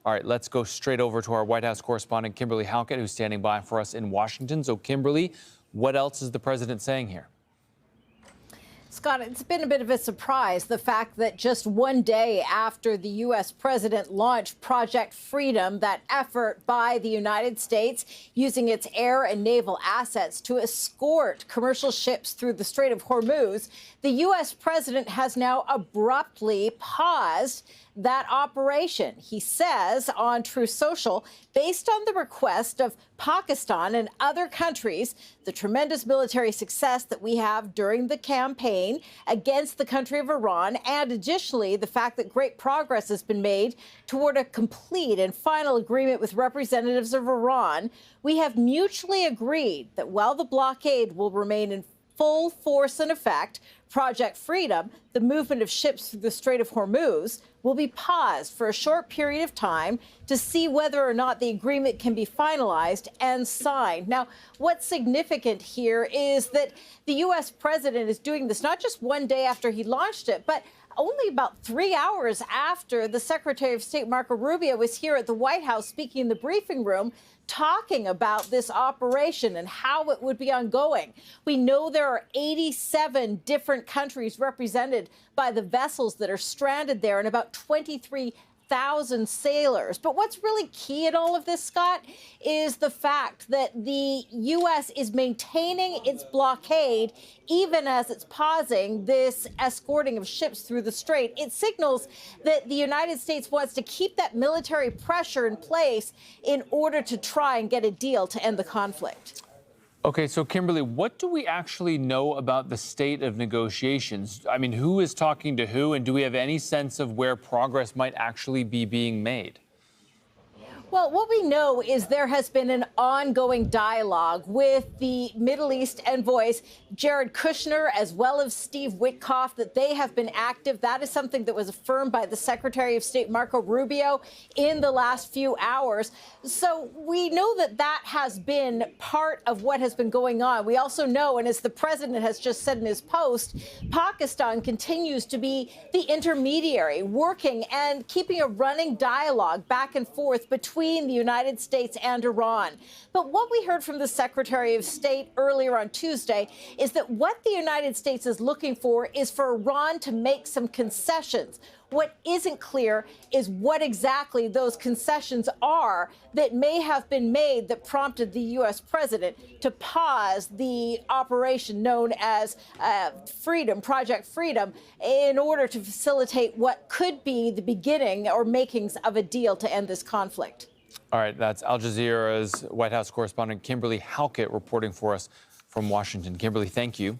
All right, let's go straight over to our White House correspondent, Kimberly Halkett, who's standing by for us in Washington. So, Kimberly, what else is the president saying here? Scott, it's been a bit of a surprise, the fact that just one day after the U.S. president launched Project Freedom, that effort by the United States using its air and naval assets to escort commercial ships through the Strait of Hormuz, the U.S. president has now abruptly paused that operation. He says on Truth Social, based on the request of Pakistan and other countries, the tremendous military success that we have during the campaign against the country of Iran, and additionally, the fact that great progress has been made toward a complete and final agreement with representatives of Iran, we have mutually agreed that while the blockade will remain in full force and effect, Project Freedom, the movement of ships through the Strait of Hormuz, will be paused for a short period of time to see whether or not the agreement can be finalized and signed. Now, what's significant here is that the U.S. president is doing this not just one day after he launched it, but only about 3 hours after the Secretary of State, Marco Rubio, was here at the White House speaking in the briefing room, talking about this operation and how it would be ongoing. We know there are 87 different countries represented by the vessels that are stranded there and about 23,000 sailors. But what's really key in all of this, Scott, is the fact that the U.S. is maintaining its blockade even as it's pausing this escorting of ships through the strait. It signals that the United States wants to keep that military pressure in place in order to try and get a deal to end the conflict. Okay, so Kimberly, what do we actually know about the state of negotiations? I mean, who is talking to who, and do we have any sense of where progress might actually be being made? Well, what we know is there has been an ongoing dialogue with the Middle East envoys, Jared Kushner, as well as Steve Witkoff, that they have been active. That is something that was affirmed by the Secretary of State, Marco Rubio, in the last few hours. So we know that that has been part of what has been going on. We also know, and as the president has just said in his post, Pakistan continues to be the intermediary, working and keeping a running dialogue back and forth between the United States and Iran. But what we heard from the Secretary of State earlier on Tuesday is that what the United States is looking for is for Iran to make some concessions. What isn't clear is what exactly those concessions are that may have been made that prompted the U.S. president to pause the operation known as Freedom, Project Freedom, in order to facilitate what could be the beginning or makings of a deal to end this conflict. All right, that's Al Jazeera's White House correspondent Kimberly Halkett reporting for us from Washington. Kimberly, thank you.